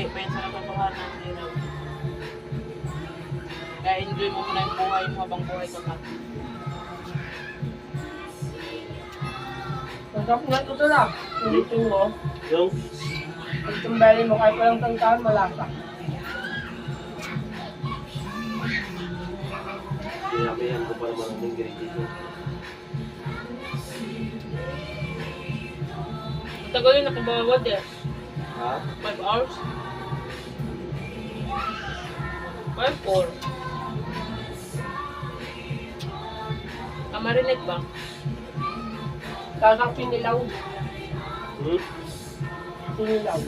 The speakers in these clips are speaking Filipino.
malayo pa yan sa katotohanan. Kaya enjoy mo muna yung buhay mo habang buhay ka pa. Masarap nga ito lang. Ulitin mo. Yung? Itong belly mo, kahit walang tangkahan, malasa. Sinabihan ko pa naman ang ingredients dito. Tagal yun nakabawad eh. Ha? 5 hours? 5 or? Marinig ba? Kakang pinilaw. Hmm? Pinilaw.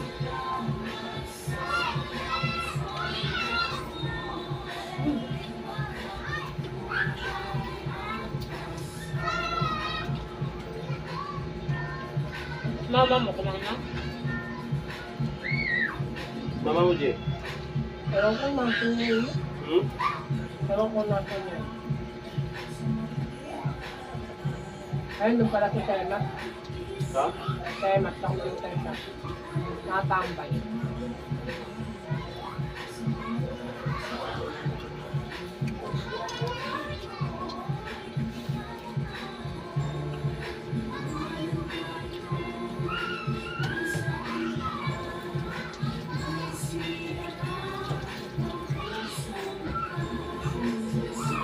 Mama mo kumain na? Mama mo, Jay? Pero kung nasa niya yun. Hmm? Pero kung nasa niya. Ayun, doon pala si Temat. Ha? Temat sa computer shop. Nakatambay.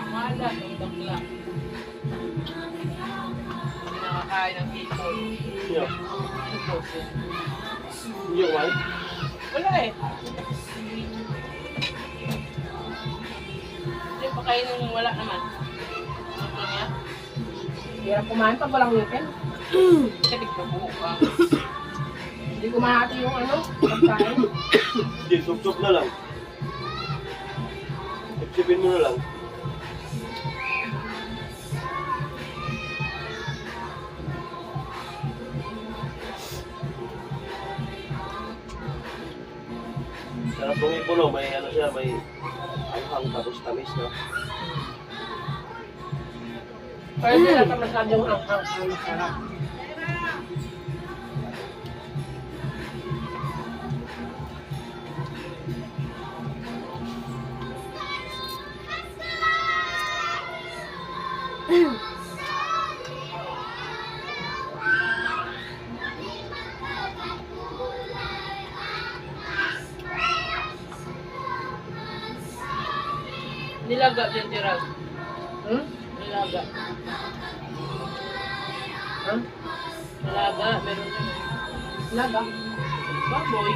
Wala, yung bakla. Hindi nakakain ng hipon. Yeah. Hipon. Yung why? Wala eh. Hindi pa kayo nung wala naman. Ano niya? Hirap kumain pag walang ngipin. Kasi buo ka. Hindi kumahati yung ano, pagkain. Hindi, sup-sup na lang. Sipsipin mo na lang. Sarap ng ipon, no? May ano siya, may anghang tapos tamis, no? Pero hindi natin masyadong ang sarap. Nilaga din, Gerald. Hmm? Nilaga. Ha? Nilaga, meron din. Laga. Baboy.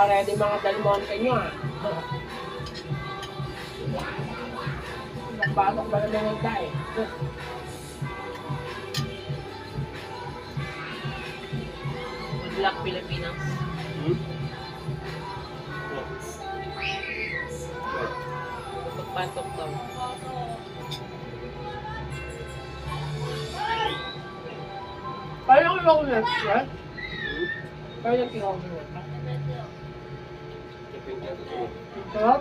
Ready mga dalmonte nyo ha. Nagbatok ba naman yung tae? Good luck, Pilipinas. Hmm? Pagpatok daw. Paano ko lang next year? Paano yung tingnan ko next year? Tipin ka ito. Sarap?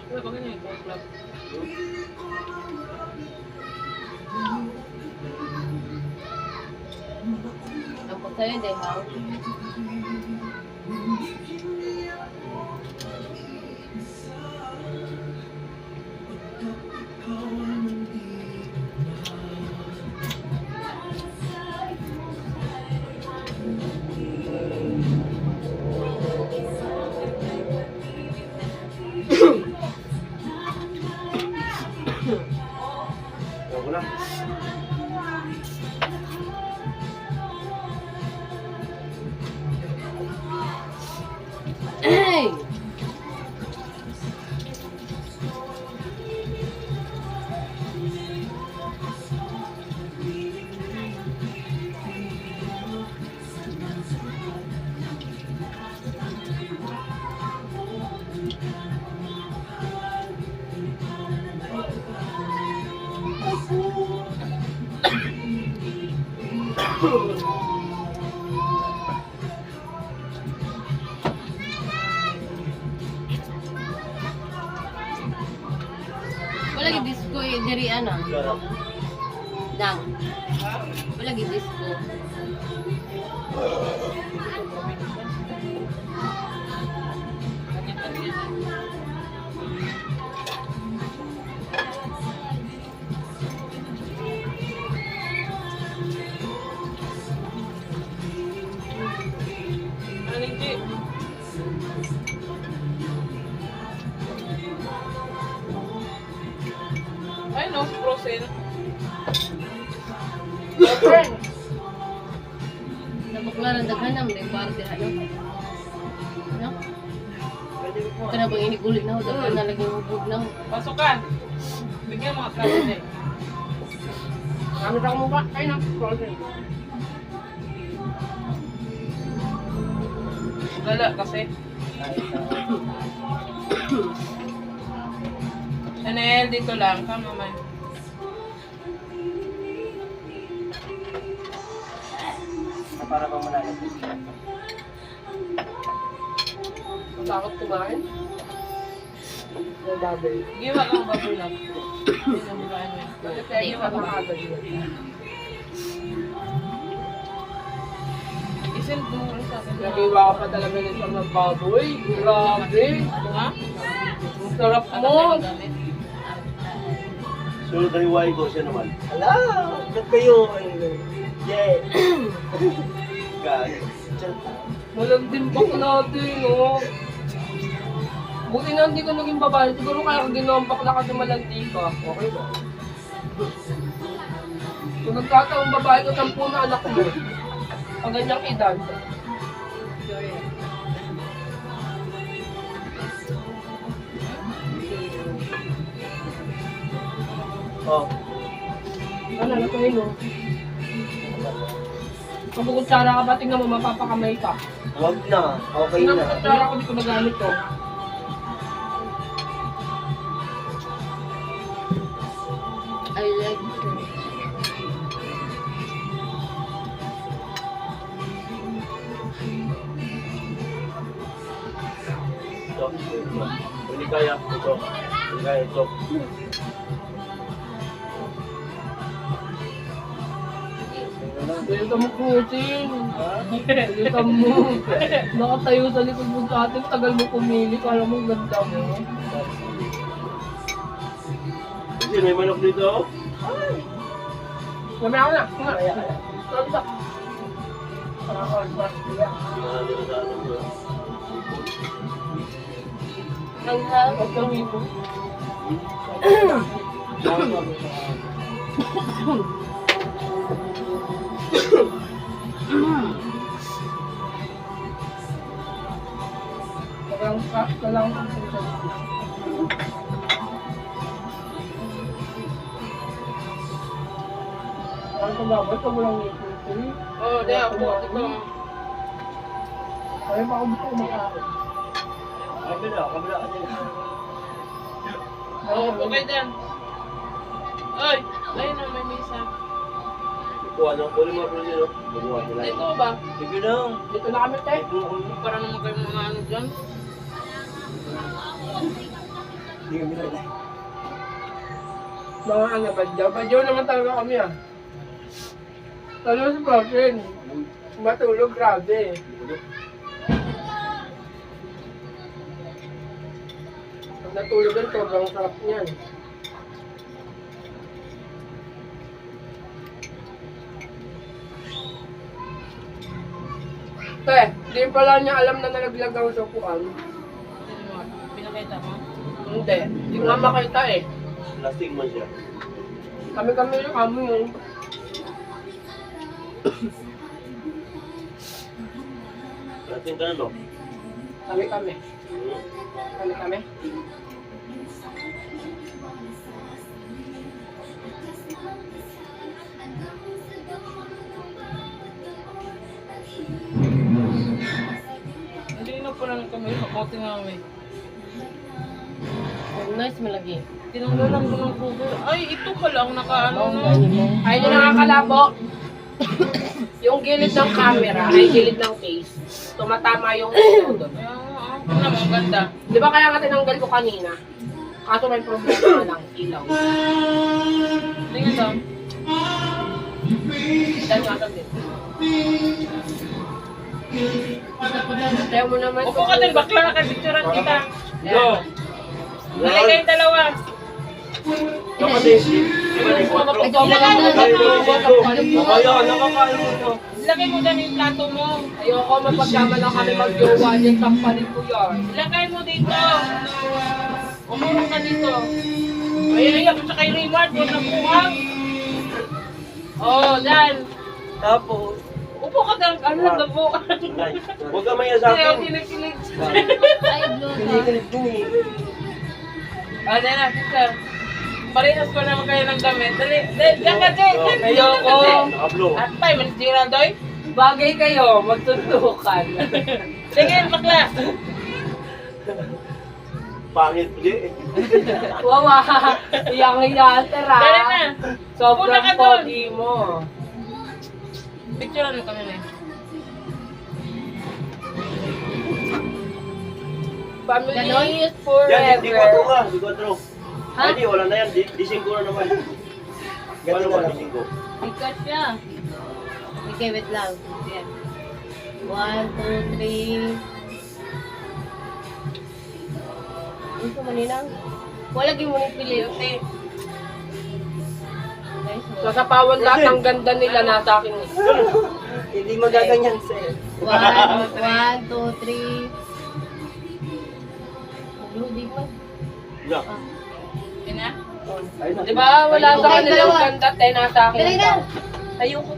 Uy, bakit na yung ball club? Ang pagsayo din ha? Ikaw ko lang. Ay! Wala gi disco diri ana. Sarap. Dang. Wala gi disco. Ano hindi? Ay no, frozen. Friend! Nabaklaran daghanam din parte ano. Ano? Kana bang inigulit na ho daghan na lagi hubog na ho. Pasok ka. Bigyan mga kanin eh. Gamit ako mukha. Ay na, frozen. Lala kasi. Chanel, dito lang. Come naman. Para bang malalim. Takot kumain. May baboy. Giwa kang baboy na. Hindi na bukain mo. Hindi pa makagad yun. Isin doon sa akin. Nagiwa ka pa talaga ng isang baboy. Grabe. Ha? Ang sarap Ano mo. tayo gamit? Sunod na hiwain ko siya naman. Ala, ba't kayo? Yeah. Guys. Walang dimbak natin, oh. Buti na hindi ka naging babae. Siguro kaya kung dinompak na kasi malandi ka. Okay ba? Kung nagkataong babae ko, 10 na anak mo. Pag ganyang edad. Oh. Ano, natuhin mo. Kung kukutsara ka ba, tingnan mo, mapapakamay ka. Huwag na. Okay Tingnan mo, na. kutsara ko, di ko nagamit to. I like her. Ito. Hindi kaya. Ito. Hindi kaya ito. Dito mo kutin. Dito mo. Nakatayo sa likod mo sa atin, tagal mo pumili, kala mo ganda mo. Kasi may manok dito. Mamaya ako na. Stop. Marami na sa ano ko. Ang hal. Huwag kang hipo. Kalang Ang kumabot ka mo lang ikutin. Oh, di ako. Ito. Kaya pa ako gusto kumakain. Kabila kasi. Oh, okay dyan. Ay, ayun na, may misa. Kuha na. Kuha mo ako nila. Kuha nila. Dito ba? Sige lang. Dito na kami, te. Para naman kayo mga ano dyan. Mga ano, badyaw. Badyaw naman talaga kami ah. Talo sa protein. Matulog, grabe. Pag natulugan, sobrang sarap niyan. Te, di pala niya alam na nalaglag ang sopuan. Pinakita mo? Hindi, di nga makita eh. Lastig man siya. Kami yun. Lating ka na, no? Kami. Kami. Hindi na pala ng kamay. Kapote nga kami. Nice malagi. Tinanggalan ko ng cover. Ay, ito pala ang nakaano na. Ay, yung nakakalabo. Yung gilid ng camera, ay gilid ng case. Tumatama yung ito doon. Kaya nga, ano naman, ang ganda. Di ba kaya nga tinanggal ko kanina? Kaso may problema lang, ilaw. Tingnan daw. Dahil nga sabi. Kaya mo naman. Upo ka din, bakla na ka-picturean kita. Go! Balik kayong dalawa. Ito kasi, Ilagay mo nakakain mo ito. Ilagay mo dyan yung plato mo. Ayoko mapagkama lang kami mag-jowa niyan, sampalin ko yan. Ilagay mo dito. Umurong ka dito. Ay, mo sa kay Raymart. Huwag na buhang. Oh, dyan. Tapos, Upo ka dyan. Ano na po? Huwag ka maya sa Ayaw, akin. kilig-kilig. Ay, blue ka. kinikilig ko eh. Ah, dyan na, sister. Parehas ko naman kayo ng damit. Dali, dyan ka, dyan. Ayoko. Naka-blow. At tayo, manis Geraldoy. Bagay kayo, magtuntukan. Sige, bakla. Pangit po di. Wawa, iyang hinatera. Dali na. Sobrang Una ka dun. pogi mo. Picturean mo kami na. Family Ganon? is Yan, di 4 forever. ka. Di 4. Ay, di, wala na yan. Di 5 na naman. Paano ba di 5? Bigat siya. Okay, wait lang. Yan. 1, 2, 3. Ito maninang. Wala lagi mo ni pili. Okay. Nice one. Sasapawan lahat ng ganda nila nasa akin. Hindi magaganyan sir. 1, 2, 3. Blue, di ba? Yeah. Yan na. Di ba? Wala sa Okay, kanilang dalawa. ganda, tayo nasa akin. Dali na. Ayoko.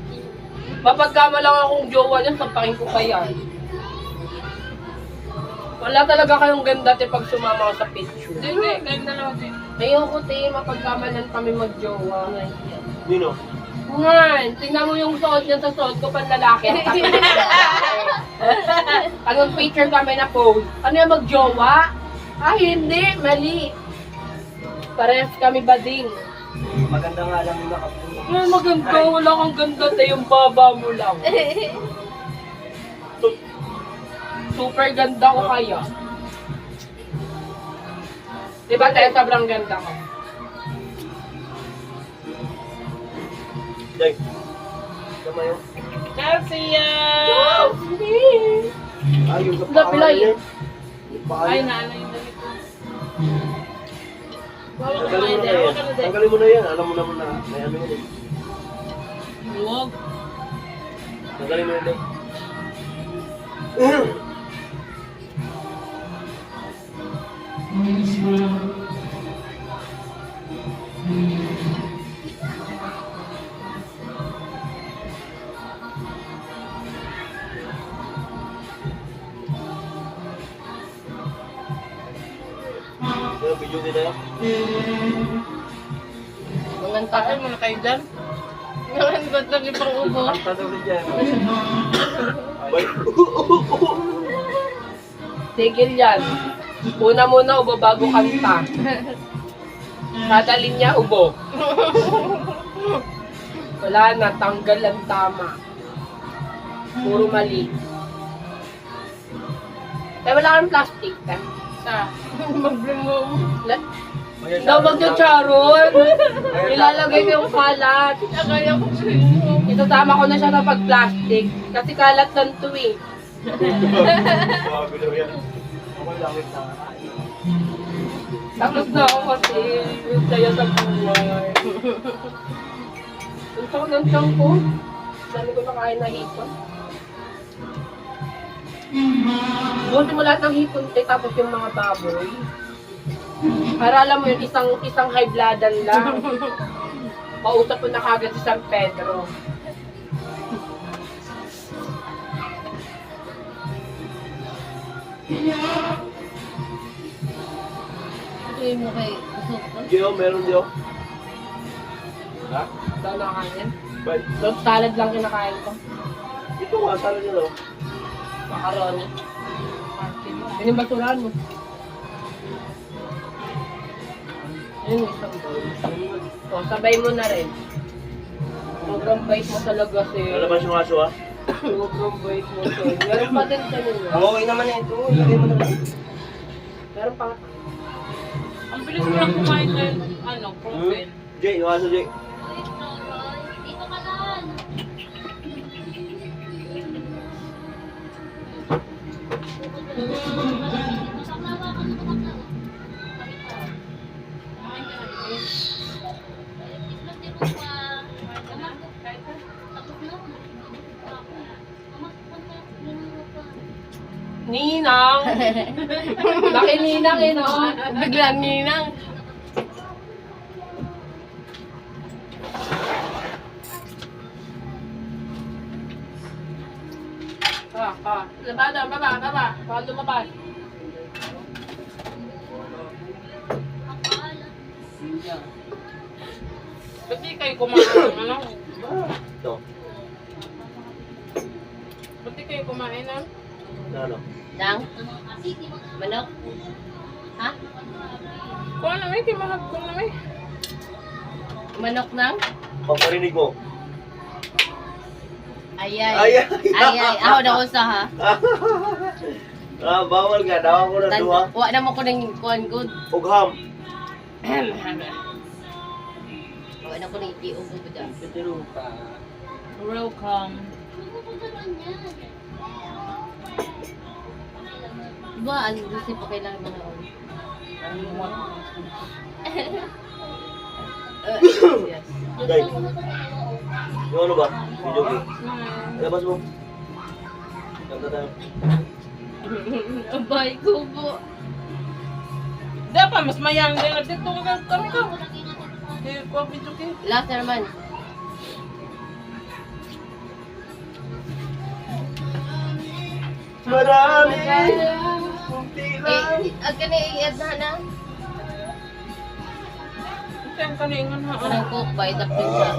Mapagkama lang akong jowa niyan, sampakin ko kaya. Wala talaga kayong ganda te pag sumama ko sa picture. Hindi, kayong dalawa din. Ayoko te, mapagkamalan kami mag-jowa. Nino? Ngan, tingnan mo yung suot niyan sa suot ko, panlalaki. Ang tabi ng lalaki. Anong picture kami na post? Ano yung mag-jowa? Ay, hindi, mali. Parehas kami bading. Maganda nga lang yung nakapuno. Ay, maganda, wala kang ganda te, yung baba mo lang. Super ganda ko kaya. Diba tayo sobrang ganda ko? Jay. Kamayo. Chelsea! Ay, yung Wala, pilay. niya. Ay, naano yung damit ko. Bawa ka Tanggalin mo na na yan. yan. Tanggalin mo na yan. Alam mo naman na may ano yun eh. Huwag. Tanggalin mo yun eh. Pero video din tayo. Kain muna kayo dyan. Ngayon, ba't lagi pang ubo? Ang tanong rin dyan. Abay. Tigil yan. Una muna ubo bago kanta. Dadalhin niya ubo. Wala na, tanggal ang tama. Puro mali. Eh, wala kang plastic, eh. Sa. Mag-bring mo. Daw magcha-charon. Ilalagay ko yung kalat. Kaya ko siya. Itatama ko na siya kapag plastic. Kasi kalat lang to eh. Grabe daw yan. Ako langit na. Tapos na ako kasi. Yung saya sa buhay. Ang sakit ng tiyan ko. Dami ko na kain na hipon. Buti mo lahat ng hipon tapos yung mga baboy. Para alam mo yun, isang high bloodan lang. Pausap mo na kagad si San Pedro. Ito mo kay kusok ko. Diyo, meron diyo. Ha? Ito nakain. Ba't? So, salad lang kinakain ko. Ito nga, sana nyo daw. Macaroni. Yun yung basuran mo. Ayun, isang bowl. O, sabay mo na rin. Sobrang bait mo talaga, sir. Lalabas yung aso ha? Sobrang bait mo, sir. Meron pa din sa nila. Okay naman na ito. Lagay mo na lang. Meron pa. Ang bilis mo lang kumain ng protein. Jay, yung aso Jay. Ninang! Laki ninang eh, no? Biglang ninang. Labada, baba. Baka lumabas. Ba't di kayo kumain ng ano? Ito. Ba't di kayo kumain ng? Ano? Nang? Manok? Ha? Kung ano may, timahag ko na may. Manok nang? Pagparinig mo. Ayay. Ayay. Ayay. Ako na usa ha. Bawal nga. Dawa ko na duha. Wa na mo ko ng kuan good. Ugham. Wa na ko ng iiog good. Welcome. Diba, ano gusto pa kailangan mo na on? Yes. Jay. Yung ano ba? Video game. Labas mo. Kanta tayo. Abay ko po. Dapat mas mayang din. Nagdito kami ka. Eh, ko video game. Last na naman. Marami. Ang kani i-add na. Ito yung kaningan ha. Anong cook by the pizza.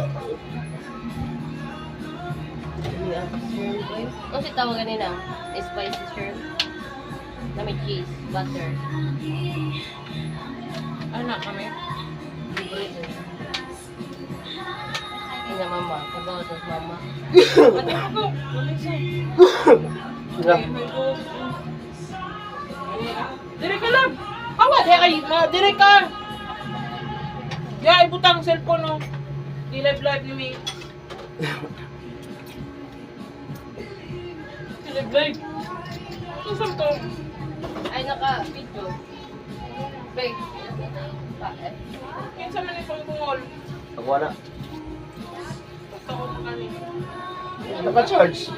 Ano si tawag ganina? Spicy shrimp. Na may cheese, butter. Anak kami. Ina mama, sabaw sa mama. Ba't ako? Wala siya. Sila. Dire ka lang. Awad, kay dire ka. Ya, ibutang cellphone no. Di live ni me. Di live. Saan to? Ay, naka-video. Wait. Kinsa man itong bungol. Ako na. Basta ko na kanina. Naka-charge.